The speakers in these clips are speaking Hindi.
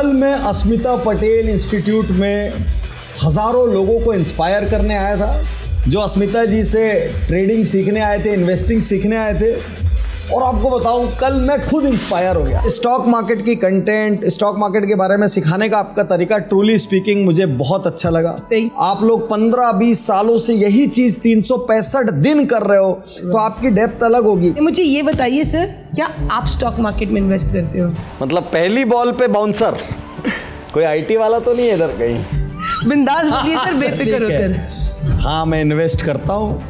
कल मैं अस्मिता पटेल इंस्टीट्यूट में हज़ारों लोगों को इंस्पायर करने आया था, जो अस्मिता जी से ट्रेडिंग सीखने आए थे, इन्वेस्टिंग सीखने आए थे। और आपको बताऊं, कल मैं खुद इंस्पायर हो गया। स्टॉक मार्केट की कंटेंट, स्टॉक मार्केट के बारे में सिखाने का आपका तरीका ट्रूली स्पीकिंग मुझे बहुत अच्छा लगा। आप लोग 15-20 सालों से यही चीज़ 365 दिन कर रहे हो, तो आपकी डेप्थ अलग होगी। मुझे ये बताइए सर, क्या आप स्टॉक मार्केट में इन्वेस्ट करते हो? मतलब पहली बॉल पे बाउंसर। कोई आईटी वाला तो नहीं है इधर कहीं? बिंदास बोलिए सर, बेफिक्र होकर। हाँ, मैं इन्वेस्ट करता हूँ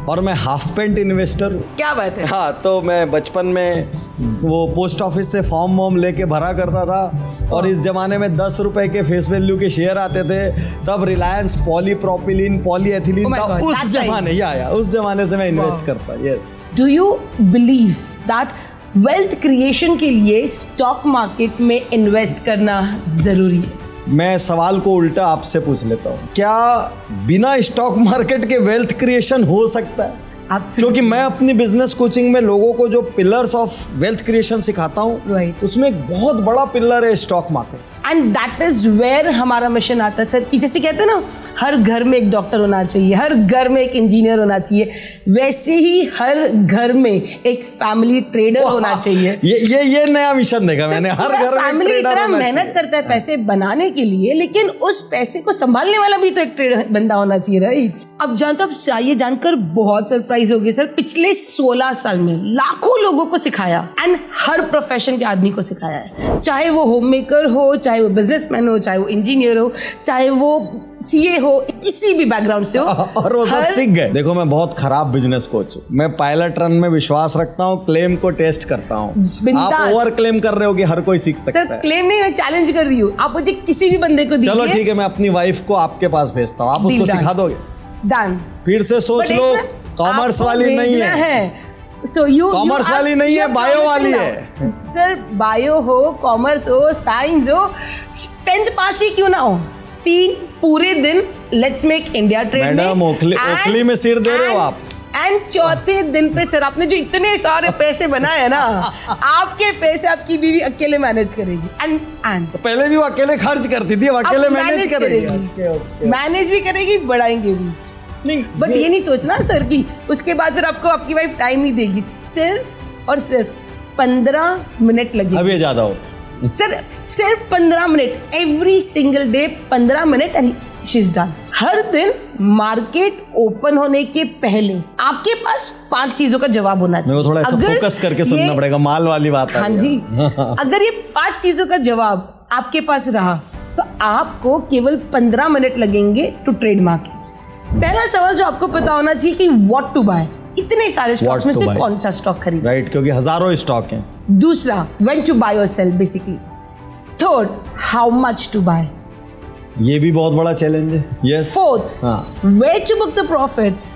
और मैं हाफ पेंट इन्वेस्टर हूँ। क्या बात है। हाँ, तो मैं बचपन में वो पोस्ट ऑफिस से फॉर्म वॉर्म लेके भरा करता था, और इस जमाने में 10 रुपए के फेस वैल्यू के शेयर आते थे। तब रिलायंस पॉलीप्रोपिलीन पॉलीएथिलीन था उस जमाने, उस जमाने से मैं इन्वेस्ट करता। Yes. Do you believe that wealth creation के लिए स्टॉक मार्केट में इन्वेस्ट करना जरूरी है? मैं सवाल को उल्टा आपसे पूछ लेता हूँ, क्या बिना स्टॉक मार्केट के वेल्थ क्रिएशन हो सकता है? क्योंकि मैं अपनी बिजनेस कोचिंग में लोगों को जो पिलर्स ऑफ वेल्थ क्रिएशन सिखाता हूँ, उसमें एक बहुत बड़ा पिलर है stock market. And that is where हमारा मिशन आता है सर, कि जैसे कहते हैं ना, हर घर में एक डॉक्टर होना चाहिए, हर घर में एक इंजीनियर होना चाहिए, वैसे ही हर घर में एक फैमिली ट्रेडर होना चाहिए। ये नया मिशन देखा मैंने, हर घर में फैमिली इतना मेहनत करता है पैसे बनाने के लिए, लेकिन उस पैसे को संभालने वाला भी तो एक ट्रेडर बंदा होना चाहिए, राइट? अब ये जानकर बहुत सरप्राइज हो गए सर, पिछले 16 साल में लाखों लोगों को सिखाया, एंड हर प्रोफेशन के आदमी को सिखाया है, चाहे वो होम मेकर हो, चाहे वो बिजनेसमैन हो, चाहे वो इंजीनियर हो, चाहे वो सीए हो, किसी भी बैकग्राउंड से हो, और वो सब सीख गए। देखो, मैं बहुत खराब बिजनेस कोच हूँ। मैं पायलट रन में विश्वास रखता हूँ, क्लेम को टेस्ट करता हूँ। आप ओवर क्लेम कर रहे हो कि हर कोई सीख सकता है। क्लेम नहीं, मैं चैलेंज कर रही हूँ। आप मुझे किसी भी बंदे को दीजिए। चलो ठीक है, मैं अपनी वाइफ को आपके पास भेजता हूँ, आप उसको सिखा दोगे? डन। फिर से सोच लो, कॉमर्स वाली नहीं है। कॉमर्स वाली नहीं है, बायो वाली है। सर, बायो हो, कॉमर्स हो, साइंस हो, 10th पास ही क्यों ना हो, 3 पूरे दिन लेट्स मेक इंडिया ट्रेड में। मैडम, ओखली में सिर दे रहे हो आप। एंड चौथे दिन पे सर, आपने जो इतने सारे पैसे बनाए ना, आपके पैसे आपकी बीवी अकेले मैनेज करेगी। एंड पहले भी वो अकेले खर्च करती थी, अकेले मैनेज करेगी। मैनेज भी करेगी, बढ़ाएंगे भी नहीं। बट ये नहीं सोचना सर कि उसके बाद फिर आपको आपकी वाइफ टाइम नहीं देगी। सिर्फ और सिर्फ 15 मिनट लगेगी। अब ये ज्यादा हो सर, सिर्फ 15 minute, every single day 15 minute, and she is done. हर दिन मार्केट ओपन होने के पहले आपके पास 5 चीजों का जवाब होना चाहिए। थोड़ा ऐसा फोकस करके सुनना पड़ेगा, माल वाली बात है। हाँ जी। अगर ये 5 चीजों का जवाब आपके पास रहा, तो आपको केवल 15 मिनट लगेंगे टू ट्रेड मार्केट्स। पहला सवाल जो आपको पता होना चाहिए कि व्हाट टू बाय, इतने सारे स्टॉक्स में से कौन सा स्टॉक खरीदना, राइट? क्योंकि हजारों स्टॉक हैं। दूसरा, व्हेन टू बाय और sell basically. Third, how much to buy, ये भी बहुत बड़ा चैलेंज है। Yes. Fourth, where to book the profits,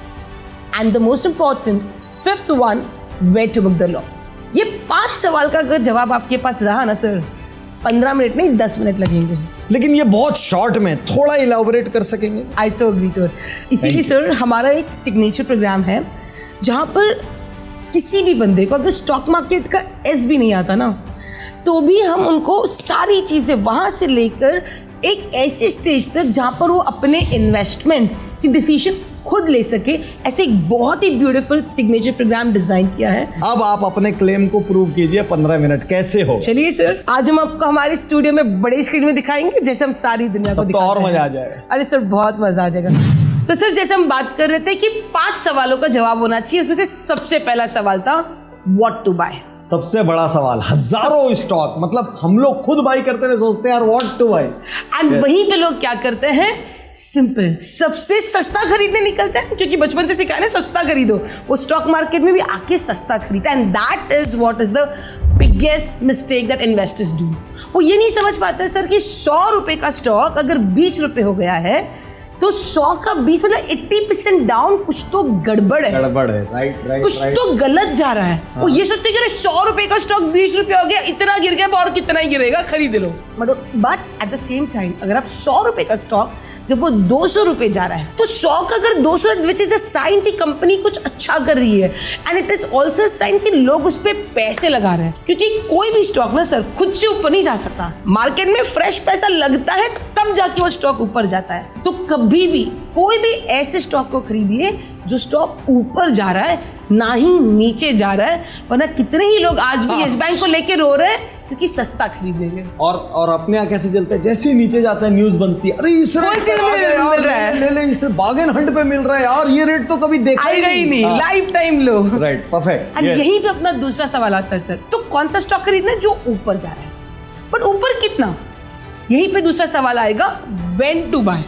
and the most important fifth one, where to book the loss. ये 5 सवाल का अगर जवाब आपके पास रहा ना सर, 15 मिनट नहीं 10 मिनट लगेंगे। लेकिन ये बहुत शॉर्ट में, थोड़ा इलैबोरेट कर सकेंगे? आई सो एग्री टू इट। इसीलिए सर, हमारा एक सिग्नेचर प्रोग्राम है, जहाँ पर किसी भी बंदे को अगर स्टॉक मार्केट का एस भी नहीं आता ना, तो भी हम उनको सारी चीज़ें वहाँ से लेकर एक ऐसे स्टेज तक जहाँ पर वो अपने इन्वेस्टमेंट की डिसीजन खुद ले सके, ऐसे एक बहुत ही ब्यूटीफुल सिग्नेचर प्रोग्राम डिजाइन किया है। अब आप अपने क्लेम को प्रूव कीजिए 15 मिनट, कैसे हो? चलिए सर, आज हम आपको हमारे स्टूडियो में बड़ी स्क्रीन में दिखाएंगे, जैसे हम सारी दुनिया को दिखाते हैं। तो और मजा आ जाएगा। अरे सर, बहुत मजा आ जाएगा। तो सर, जैसे हम बात कर रहे थे कि 5 सवालों का जवाब होना चाहिए, उसमें से सबसे पहला सवाल था व्हाट टू बाय। सबसे बड़ा सवाल, हजारों स्टॉक, मतलब हम लोग खुद बाई करते हुए सोचते हैं यार व्हाट टू बाय, एंड वहीं पे लोग क्या करते हैं, सिंपल, सबसे सस्ता खरीदने निकलते हैं, क्योंकि बचपन से सिखाया ना सस्ता खरीदो। वो स्टॉक मार्केट में भी आके सस्ता खरीदता है, and that is what is the biggest mistake that investors do. वो ये नहीं समझ पाते सर कि 100 रुपए का स्टॉक अगर 20 रुपए हो गया है, तो 100 का 20 मतलब 80% डाउन, कुछ तो गड़बड़ है, गड़बड़ है, राइट। कुछ तो गलत जा रहा है। वो ये सोचते कि 100 रुपए का स्टॉक 20 रुपए हो गया, इतना गिर गया और कितना ही गिरेगा, खरीद लो। But at the same time अगर आप 100 रुपए का स्टॉक जब वो 200 रुपए जा रहा है, तो 100 का अगर 200, विच इज अ साइन कि कंपनी कुछ अच्छा कर रही है, and it is also sign कि लोग उस पर पैसे लगा रहे हैं। क्योंकि कोई भी स्टॉक ना सर खुद से ऊपर नहीं जा सकता, मार्केट में फ्रेश पैसा लगता है तब जाके वो स्टॉक ऊपर जाता है। तो कभी भी कोई भी ऐसे स्टॉक को खरीदिए जो स्टॉक ऊपर जा रहा है, ना ही नीचे जा रहा है। वरना कितने ही लोग आज भी येस बैंक को लेके रो रहे हैं क्योंकि सस्ता खरीदेंगे। और अपने यहाँ कैसे चलता है, जैसे ही नीचे जाता है न्यूज बनती है, अरे इस रेट पे आ गया यार, मिल रहा है, ले इसे बार्गेन हंट पे मिल रहा है यार, ये रेट तो कभी देखा ही नहीं, life time low. Right, perfect. And यहीं पे अपना दूसरा सवाल आता है सर, तो कौन सा स्टॉक खरीदना है जो ऊपर जा रहा है, बट ऊपर कितना? यहीं पे दूसरा सवाल आएगा, व्हेन टू बाय,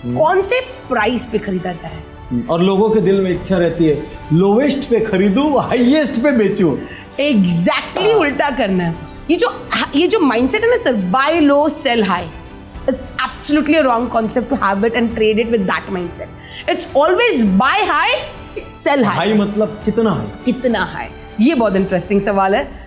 कौन से प्राइस पे खरीदा जाए। और लोगों के दिल में इच्छा रहती है लोवेस्ट पे खरीदूं, हाईएस्ट पे बेचूं। एग्जैक्टली उल्टा करना है। ये जो माइंडसेट है ना sir, buy low sell high, it's absolutely a wrong concept to have it and trade it with that mindset. It's always buy high sell high. High मतलब कितना हाई? कितना हाई, ये बहुत इंटरेस्टिंग सवाल है।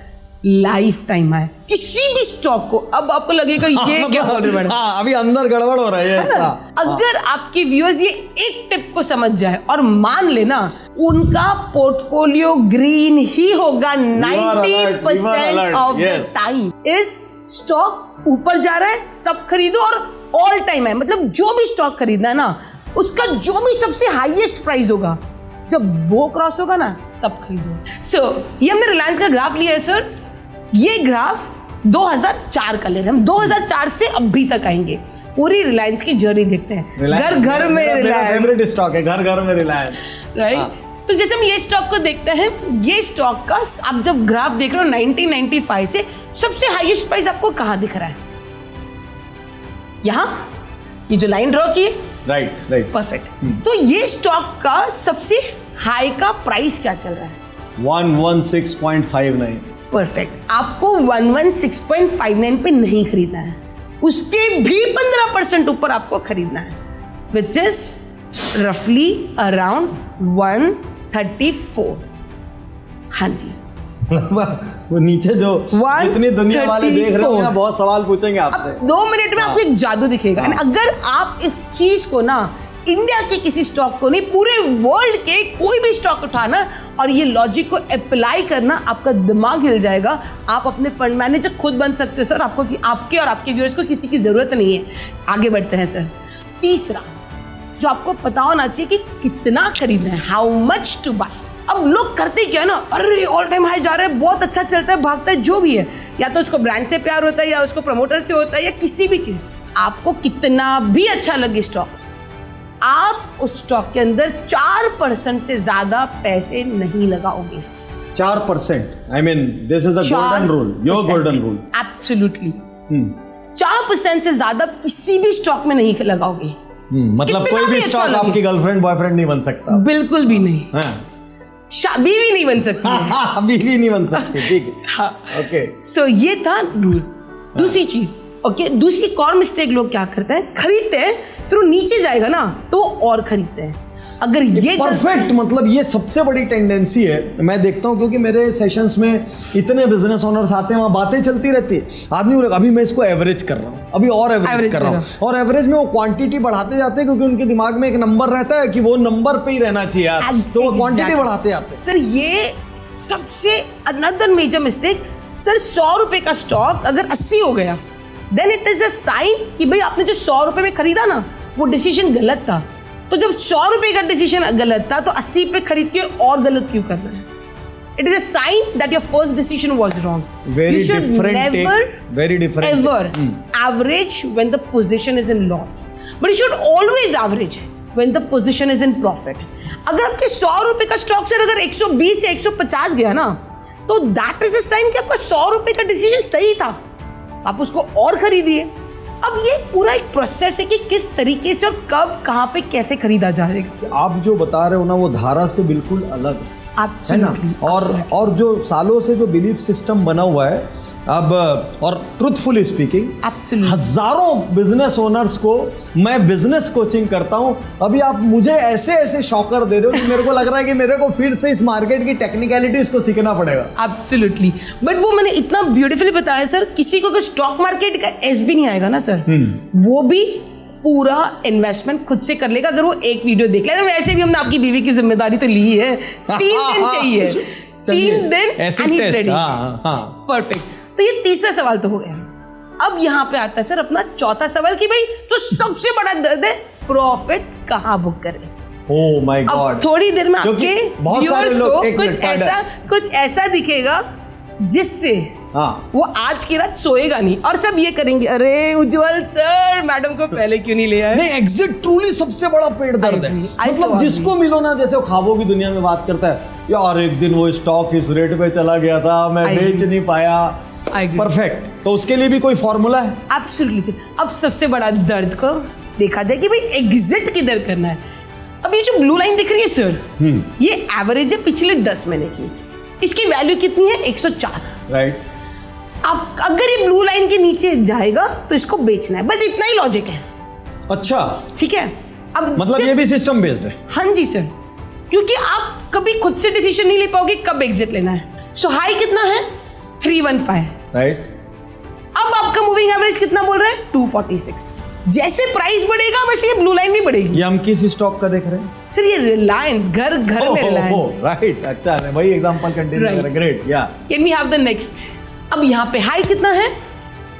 लाइफ टाइम है किसी भी स्टॉक को। अब आपको लगेगा ये क्या बोल रहे हैं, अभी अंदर गड़बड़ हो रही है अगर आपके व्यूअर्स ये एक टिप को समझ जाए और मान लेना, उनका पोर्टफोलियो ग्रीन ही होगा 90% ऑफ द टाइम। इस स्टॉक ऊपर जा रहा है तब खरीदो, और ऑल टाइम है, मतलब जो भी स्टॉक खरीदना है ना, उसका जो भी सबसे हाईएस्ट प्राइस होगा, जब वो क्रॉस होगा ना तब खरीदो। सो ये हमने रिलायंस का ग्राफ लिया है सर। ये ग्राफ 2004 का ले रहे हैं हम, 2004 से अभी तक आएंगे, पूरी रिलायंस की जर्नी देखते हैं। घर घर में रिलायंस, फेवरेट स्टॉक है, घर घर में रिलायंस, राइट। तो जैसे हम ये स्टॉक को देखते हैं, ये स्टॉक का आप जब ग्राफ देख रहे हो 1995 से सबसे हाईएस्ट प्राइस आपको कहाँ दिख रहा है? यहाँ ये जो लाइन ड्रॉ की, राइट, परफेक्ट। तो ये स्टॉक का सबसे हाई का प्राइस क्या चल रहा है? 116.59। परफेक्ट। आपको 116.59 पे नहीं खरीदना है, उसके भी 15% ऊपर आपको खरीदना है, विच इज रफली अराउंड 134। हाँ जी, वो नीचे जो जितनी दुनिया वाले देख रहे होंगे, बहुत सवाल पूछेंगे आपसे। 2 मिनट में आपको एक जादू दिखेगा। अगर आप इस चीज को ना, इंडिया के किसी स्टॉक को नहीं, पूरे वर्ल्ड के कोई भी स्टॉक उठाना और ये लॉजिक को अप्लाई करना, आपका दिमाग हिल जाएगा। आप अपने फंड मैनेजर खुद बन सकते हो सर। आपके और आपके व्यूअर्स को किसी की जरूरत नहीं है। आगे बढ़ते हैं सर। तीसरा जो आपको पता होना चाहिए कि कितना खरीदना है, हाउ मच टू बाय। अब लोग करते क्या है ना, अरे ऑल टाइम हाई जा रहा है, बहुत अच्छा चलता है, भागता है, जो भी है, या तो उसको ब्रांड से प्यार होता है, या उसको प्रमोटर से होता है, या किसी भी चीज। आपको कितना भी अच्छा लगे स्टॉक, आप उस स्टॉक के अंदर 4% से ज्यादा पैसे नहीं लगाओगे। 4%? I mean, this is the golden rule, your golden rule. Absolutely. 4% से ज्यादा किसी भी स्टॉक में नहीं लगाओगे। मतलब कोई भी स्टॉक आपकी गर्लफ्रेंड बॉयफ्रेंड नहीं बन सकता? बिल्कुल भी नहीं। बीवी नहीं बन सकती है। बीवी नहीं बन सकती, ठीक है। हाँ, ओके। सो ये था रूल। दूसरी चीज, ओके, दूसरी कॉर मिस्टेक लोग क्या करते हैं, खरीदते हैं, फिर वो नीचे जाएगा ना तो और खरीदते हैं। अगर ये परफेक्ट, मतलब ये सबसे बड़ी टेंडेंसी है, मैं देखता हूँ, क्योंकि मेरे सेशंस में इतने बिजनेस ओनर्स आते हैं, वहाँ बातें चलती रहती है। आदमी बोले अभी मैं इसको एवरेज कर रहा हूँ, अभी और एवरेज कर रहा हूँ, और एवरेज में वो क्वांटिटी बढ़ाते जाते हैं, क्योंकि उनके दिमाग में एक नंबर रहता है कि वो नंबर पे ही रहना चाहिए यार, तो वो क्वांटिटी बढ़ाते जाते हैं। सर ये सबसे अनदर मेजर मिस्टेक सर। 100 रुपए का स्टॉक अगर 80 हो गया, then it is a sign कि भाई आपने जो 100 रुपए में खरीदा ना, वो डिसीजन गलत था। तो जब 100 रुपए का डिसीजन गलत था, तो 80 पे खरीद के और गलत क्यों करना है? It is a sign that your first decision was wrong. Very different, very different. Ever average when the position is in loss, but you should always average when the position is in profit. अगर आपके 100 रुपए का स्टॉक सर अगर 120 से 150 गया ना, तो दैट इज अ साइन कि आपका 100 रुपए का डिसीजन सही था, आप उसको और खरीदिए। अब ये पूरा एक प्रोसेस है कि किस तरीके से और कब कहाँ पे कैसे खरीदा जाएगा। आप जो बता रहे हो ना, वो धारा से बिल्कुल अलग है ना। और जो सालों से जो बिलीफ सिस्टम बना हुआ है अब और ट्रूथफुली स्पीकिंग Absolutely. हजारों बिजनेस ओनर्स को मैं बिजनेस कोचिंग करता हूं। अभी आप मुझे ऐसे ऐसे शॉकर दे रहे हो कि मेरे को लग रहा है कि मेरे को फिर से इस मार्केट की टेक्निकलिटीज को सीखना पड़ेगा। एब्सोल्युटली, बट वो मैंने इतना ब्यूटीफुली बताया सर, किसी को स्टॉक मार्केट का एस भी नहीं आएगा ना सर, वो भी पूरा इन्वेस्टमेंट खुद से कर लेगा अगर वो एक वीडियो देख ले। वैसे भी हमने आपकी बीवी की जिम्मेदारी तो ली है, 3 दिन चाहिए, 3 दिन परफेक्ट। तो ये तीसरा सवाल तो हो गया। अब यहाँ पे आता है सर अपना चौथा सवाल कि भाई तो सबसे बड़ा दर्द है प्रॉफिट कहाँ बुक करें। ओह माय गॉड, अब थोड़ी देर में आपके व्यूअर्स को कुछ ऐसा दिखेगा जिससे वो आज की रात सोएगा नहीं और सब ये करेंगे, अरे उज्जवल सर मैडम को पहले क्यों नहीं ले आए। नहीं, एग्जिट ट्रूली सबसे बड़ा पेट दर्द है। मतलब जिसको मिलो ना, जैसे वो ख्वाबों की दुनिया में बात करता है, यार एक दिन वो स्टॉक इस रेट पे चला गया था, मैं बेच नहीं पाया। परफेक्ट, तो उसके लिए भी कोई फॉर्मूला है? Absolutely sir. अब सबसे बड़ा दर्द को देखा जाए कि भाई एग्जिट किधर करना है। अब ये जो ब्लू लाइन दिख रही है सर, ये एवरेज है पिछले 10 महीने की। इसकी वैल्यू कितनी है? 104। राइट। अब अगर ये ब्लू लाइन के नीचे जाएगा तो इसको बेचना है, बस इतना ही लॉजिक है। अच्छा, ठीक है। अब मतलब ये भी सिस्टम बेस्ड है? हाँ जी सर, क्योंकि आप कभी खुद से डिसीजन नहीं ले पाओगे कब एग्जिट लेना है। सो हाई कितना है? 315। राइट। अब आपका मूविंग एवरेज कितना बोल रहे हैं? 246। जैसे प्राइस बढ़ेगा वैसे ये ब्लू लाइन भी बढ़ेगी। ये हम किस स्टॉक का देख रहे हैं सर? ये रिलायंस, घर में रिलायंस। राइट, अच्छा है, वही एग्जांपल कंटिन्यू कर। ग्रेट, या can we have the next? अब यहाँ पे हाई कितना है?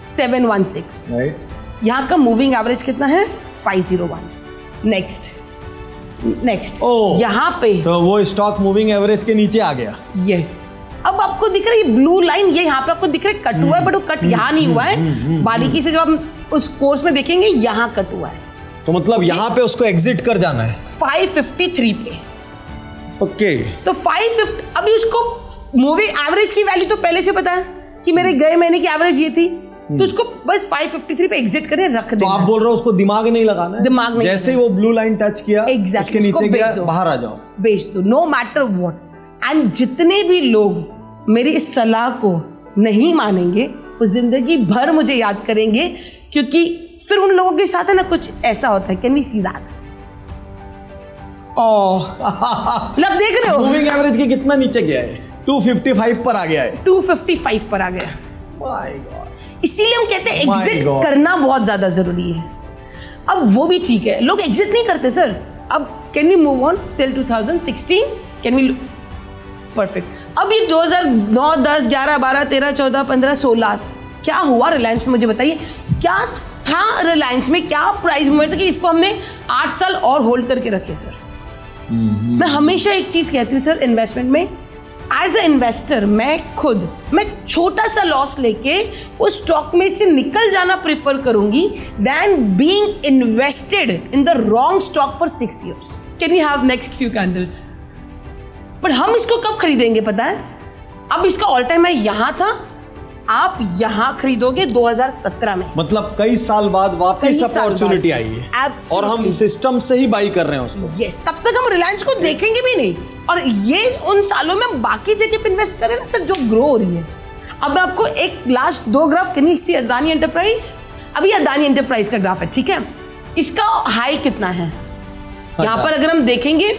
716। राइट। यहाँ का मूविंग एवरेज कितना है? 501। नेक्स्ट यहाँ पे तो वो स्टॉक मूविंग एवरेज के नीचे आ गया। यस। अब आपको दिख रहा है ब्लू लाइन, ये यहाँ पे आपको दिख रहा है कट हुआ है, बट वो कट यहाँ नहीं हुआ है। बारीकी से जब आप उस कोर्स में देखेंगे यहाँ कट हुआ है। तो मतलब यहाँ पे उसको एग्जिट कर जाना है 553 पे। ओके। तो 550, अभी उसको मूविंग एवरेज की वैल्यू तो पहले से पता है कि मेरे गए महीने की एवरेज ये थी, तो उसको बस 553 पे एग्जिट करें, रख देना। तो आप बोल रहे हो उसको दिमाग नहीं लगाना है? दिमाग नहीं, जैसे ही वो ब्लू लाइन टच किया, उसके नीचे गया, बाहर आ जाओ, बेच दो, नो मैटर व्हाट। एंड जितने भी लोग मेरी इस सलाह को नहीं मानेंगे वो जिंदगी भर मुझे याद करेंगे, क्योंकि फिर उन लोगों के साथ है ना कुछ ऐसा होता है। Can we see that? लब देख रहे हो मूविंग एवरेज के कितना नीचे गया है? 255 पर आ गया है। 255 पर आ गया। My God. इसीलिए हम कहते हैं एग्जिट करना बहुत ज्यादा जरूरी है। अब वो भी ठीक है, लोग एग्जिट नहीं करते सर। अब can we move on till 2016? Can we? Perfect. अब ये 2009, 10, 11, 12, 13, 14, 15, 16 क्या हुआ रिलायंस में? मुझे बताइए क्या था रिलायंस में, क्या प्राइस मूवमेंट था कि इसको हमने 8 साल और होल्ड करके रखे सर। मैं हमेशा एक चीज कहती हूँ सर, इन्वेस्टमेंट में एज ए इन्वेस्टर मैं छोटा सा लॉस लेके उस स्टॉक में से निकल जाना प्रेफर करूंगी then being invested in the wrong stock for 6 years। Can we have next few candles? But हम इसको कब खरीदेंगे पता है? अब इसका ऑल टाइम है यहाँ था, आप यहाँ खरीदोगे 2017 में। मतलब कई साल बाद वापस अपॉर्चुनिटी आई है और हम सिस्टम से ही बाई कर रहे हैं उसको। यस, तब तक हम रिलायंस को देखेंगे भी नहीं, और ये उन सालों में हम बाकी जगह पे इन्वेस्ट करें ना सर, जो ग्रो हो रही है। अब मैं आपको एक last 2 graph, can you see Adani Enterprise? अभी अदानी एंटरप्राइज का ग्राफ है, ठीक है। इसका हाई कितना है यहाँ पर अगर हम देखेंगे?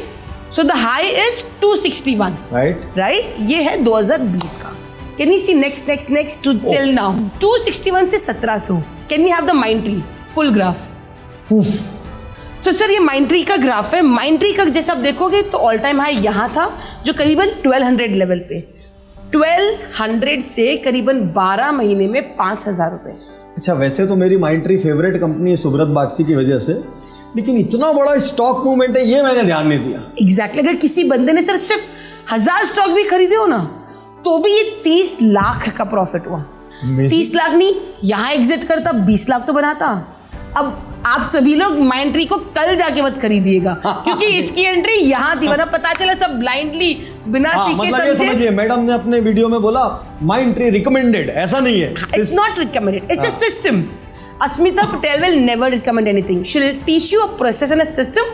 So the high is 261। Right. ये है 2020 का। Can you see next two till now 261 से 1700? Can we have the Mindtree full graph? So sir ये माइंडट्री का ग्राफ है। माइंडट्री का जैसे आप देखोगे तो ऑल टाइम हाई यहाँ था, जो करीबन 1200 लेवल पे, 1200 से करीबन 12 महीने में 5000 रुपए। अच्छा, वैसे तो मेरी माइंडट्री फेवरेट कंपनी है सुब्रत बागची की वजह से, लेकिन इतना बड़ा स्टॉक मूवमेंट है ये मैंने ध्यान नहीं दिया। एग्जैक्टली। अगर किसी बंदे ने सर सिर्फ 1000 स्टॉक भी खरीदे हो ना, तो भी ये 30 लाख का प्रॉफिट हुआ। 30 लाख नहीं, यहाँ एग्जिट करता 20 लाख तो बनाता। अब आप सभी लोग माइंडट्री को कल जाके मत खरीदिएगा, क्योंकि इसकी एंट्री यहाँ थी, वरना पता चला सब ब्लाइंडली बिना सीखे मतलब ये समझिए, मैडम ने अपने वीडियो में बोला माइंडट्री रिकमेंडेड, ऐसा नहीं है। It's not recommended, it's a system. Asmita Patel will never recommend anything. She will teach you a process and a system.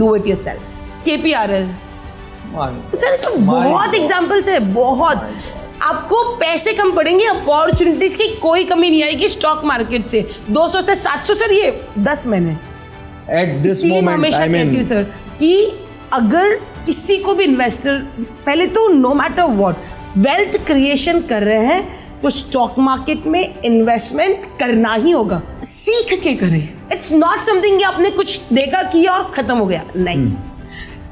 Do it yourself. KPRL. Sir इसमें बहुत एग्जाम्पल्स है, बहुत। आपको पैसे कम पड़ेंगे, अपॉर्चुनिटीज की कोई कमी नहीं आएगी स्टॉक मार्केट से। 200 से 700 सर, ये 10 महीने एट दिस इसीलिए मैं मोमेंट हमेशा आई कहती हूँ मीन सर कि अगर किसी को भी इन्वेस्टर, पहले तो no matter what wealth creation कर रहे हैं तो स्टॉक मार्केट में इन्वेस्टमेंट करना ही होगा। सीख के करें, इट्स नॉट समथिंग कि आपने कुछ देखा किया और खत्म हो गया, नहीं।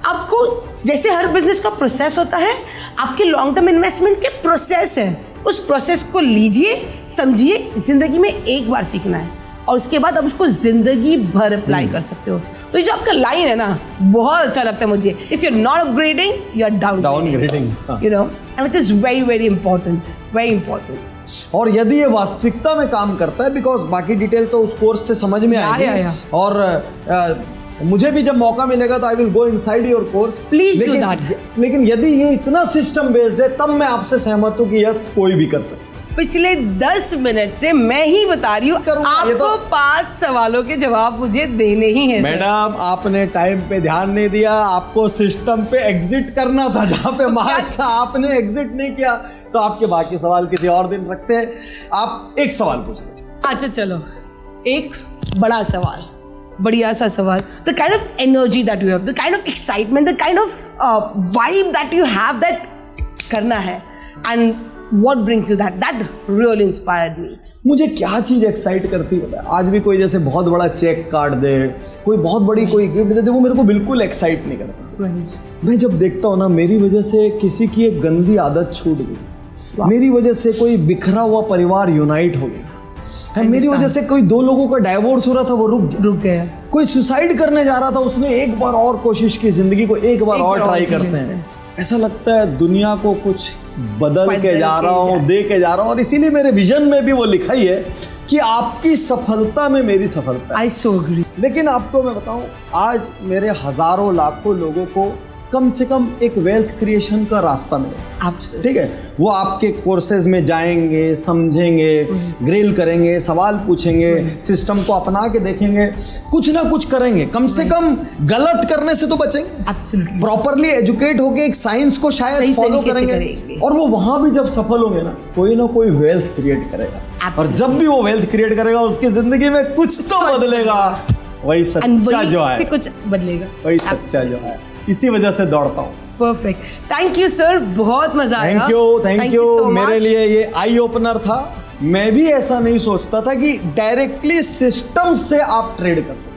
आपको जैसे हर बिजनेस का प्रोसेस होता है, आपके लॉन्ग टर्म इन्वेस्टमेंट के प्रोसेस है, उस प्रोसेस को लीजिए, समझिए। जिंदगी में एक बार सीखना है और उसके बाद आप उसको जिंदगी भर अप्लाई कर सकते हो। तो ये जो आपका लाइन है ना, बहुत अच्छा लगता है मुझे। If you are not upgrading, you are downgrading, you know, and which is very very important, very important. और यदि ये वास्तविकता में काम करता है, बिकॉज बाकी डिटेल तो उस कोर्स से समझ में आएगी, और मुझे भी जब मौका मिलेगा तो I will go inside your course, please do that. लेकिन यदि ये इतना सिस्टम बेस्ड है, तब मैं आपसे सहमत हूँ कि यस, कोई भी कर सकता है। पिछले 10 मिनट से मैं ही बता रही हूँ, आपको 5 सवालों के जवाब मुझे देने ही हैं। मैडम, आपने टाइम पे ध्यान नहीं दिया, आपको सिस्टम पे एग्जिट करना था, जहाँ पे मार्क था आपने एग्जिट नहीं किया, तो आपके बाकी सवाल किसी और दिन रखते हैं। आप एक सवाल पूछ लीजिए। अच्छा चलो, एक बड़ा सवाल, बढ़िया सा सवाल। The kind of energy that you have, the kind of excitement, the kind of vibe that you have, that करना है, and what brings you that really inspired me। मुझे क्या चीज़ एक्साइट करती है, आज भी कोई जैसे बहुत बड़ा चेक काट दे, कोई बहुत बड़ी कोई गिफ्ट दे दे, वो मेरे को बिल्कुल एक्साइट नहीं करता। मैं जब देखता हूँ ना, मेरी वजह से किसी की एक गंदी आदत छूट गई, मेरी वजह से कोई बिखरा हुआ परिवार यूनाइट हो गया, मेरी वजह से कोई 2 लोगों का डाइवोर्स हो रहा था, वो रुक गया, कोई सुसाइड करने जा रहा था, उसने एक बार और कोशिश की, जिंदगी को एक बार और ट्राई करते हैं। ऐसा लगता है दुनिया को कुछ बदल के जा रहा हूँ, दे के जा रहा हूँ, और इसीलिए मेरे विजन में भी वो लिखा ही है कि आपकी सफलता में मेरी सफलता। I so agree। लेकिन आपको मैं बताऊं, आज मेरे हजारों लाखों लोगों को कम से कम एक वेल्थ क्रिएशन का रास्ता मिलेगा, ठीक है। वो आपके कोर्सेज में जाएंगे, समझेंगे, ग्रिल करेंगे, सवाल पूछेंगे, सिस्टम को अपना के देखेंगे, कुछ ना कुछ करेंगे, कम से कम गलत करने से तो बचेंगे, प्रॉपरली एजुकेट होके एक साइंस को शायद फॉलो करेंगे, और वो वहां भी जब सफल होंगे ना कोई वेल्थ क्रिएट करेगा, और जब भी वो वेल्थ क्रिएट करेगा उसकी जिंदगी में कुछ तो बदलेगा, वही सच्चा जो है, कुछ बदलेगा, वही सच्चा जो है। इसी वजह से दौड़ता हूँ। परफेक्ट, थैंक यू सर, बहुत मजा आया। थैंक यू मेरे लिए ये आई ओपनर था। मैं भी ऐसा नहीं सोचता था कि डायरेक्टली सिस्टम से आप ट्रेड कर सकते।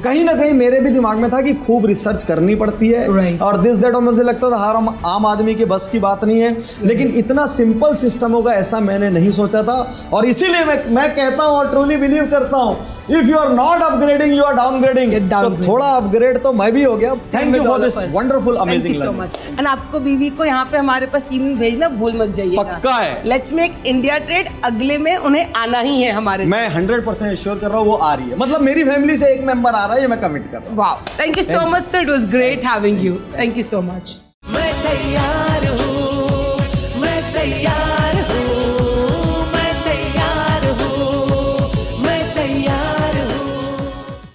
कहीं ना कहीं मेरे भी दिमाग में था कि खूब रिसर्च करनी पड़ती है, और दिस दैट, और मुझे लगता था हर आम आदमी के बस की बात नहीं है, लेकिन इतना सिंपल सिस्टम होगा ऐसा मैंने नहीं सोचा था। और इसीलिए मैं कहता हूँ और ट्रूली बिलीव करता हूँ, if you are not upgrading, you are downgrading. तो थोड़ा अपग्रेड तो मैं भी हो गया। Thank you for this wonderful amazing learning. And आपको बीवी को यहाँ पे हमारे पास 3 दिन भेजना भूल मत जाइएगा। पक्का है। लेट्स मेक इंडिया ट्रेड, अगले में उन्हें आना ही है हमारे। मैं 100% श्योर कर रहा हूँ वो आ रही है, मतलब मेरी फैमिली से एक मेंबर आ रहा है, ये मैं कमिट कर रहा हूँ। Wow, thank you so much sir, it was great having you, thank you so much. मैं तैयार हूँ, मैं तैयार